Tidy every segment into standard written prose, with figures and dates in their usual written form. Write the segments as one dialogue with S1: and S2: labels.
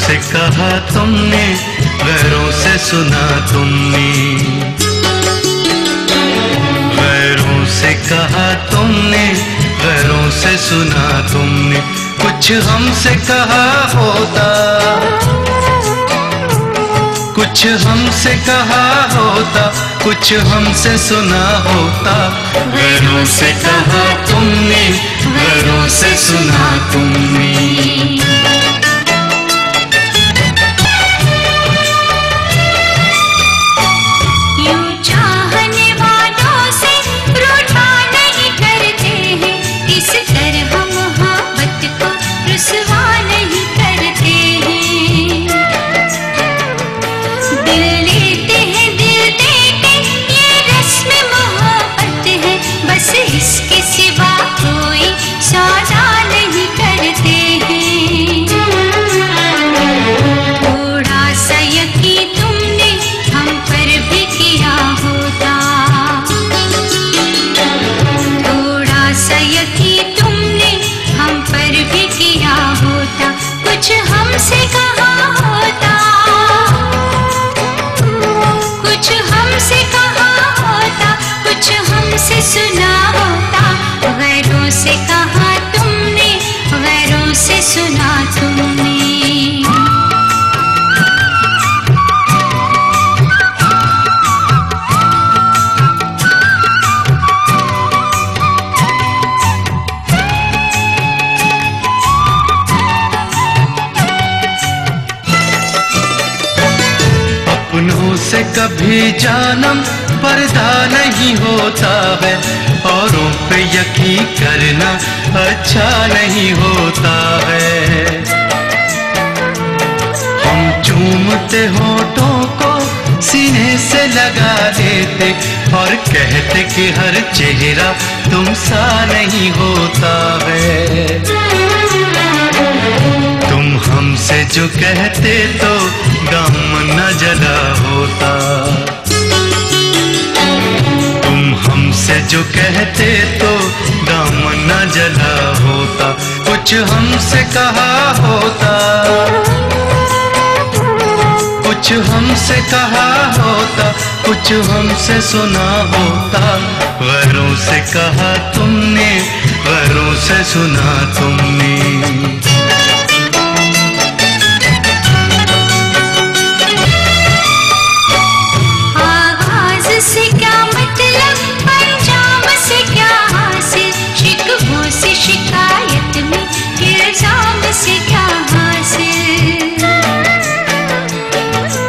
S1: से कहा तुमने, गैरों से सुना तुमने। गैरों से कहा तुमने, गैरों से सुना तुमने। कुछ हमसे कहा होता, कुछ हमसे कहा होता, कुछ हमसे सुना होता। गैरों से कहा तुमने, गैरों से सुना तुमने।
S2: इसके सिवा कोई सौदा नहीं करते हैं। थोड़ा सा यकीन तुमने हम पर भी किया होता, थोड़ा सा यकीन तुमने हम पर भी किया होता। कुछ हमसे कहा होता, कुछ हमसे कहा होता, कुछ हमसे सुना होता। गैरों से कहा तुमने, गैरों से सुना तुमने।
S1: अपनों से कभी जानम पर्दा नहीं होता है, औरों पे यकीन करना अच्छा नहीं होता है। हम चूमते होठों को सीने से लगा देते और कहते कि हर चेहरा तुम सा नहीं होता है। तुम हमसे जो कहते तो दामन न जला होता, तुम हमसे जो कहते तो दामन न जला होता। कुछ हमसे कहा होता, कुछ हमसे कहा होता, कुछ हमसे सुना होता। गैरों से कहा तुमने, गैरों से सुना तुमने।
S2: से क्या मतलब, अंजाम से क्या हासिल, शिकवों से शिकायत में इल्जाम से क्या हासिल।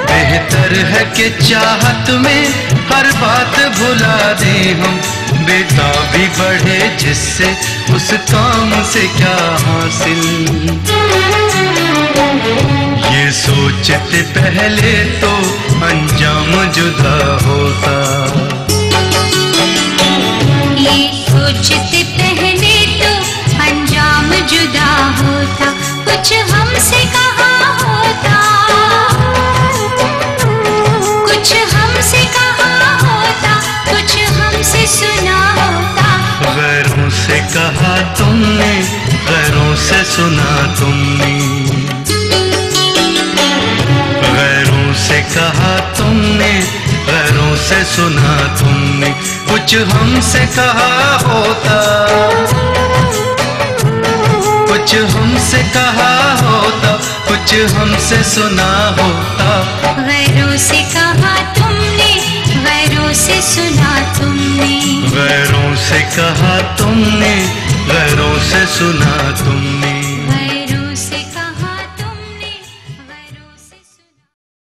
S1: बेहतर है कि चाहत में हर बात भुला दें हम, बेताबी बढ़े जिससे उस काम से क्या हासिल। ये सोचते पहले तो अंजाम जुदा होता,
S2: ये सोचते पहले तो अंजाम जुदा होता। कुछ हमसे कहा होता, कुछ हमसे कहा होता, कुछ हमसे सुना होता।
S1: गैरों से कहा तुमने, गैरों से सुना तुमने। गैरों से कहा तुमने, गैरों से सुना तुमने। कुछ हमसे कहा होता, कुछ हमसे कहा होता, कुछ हमसे सुना होता।
S2: गैरों से कहा तुमने, गैरों से सुना तुमने।
S1: गैरों से कहा तुमने, गैरों से सुना तुमने।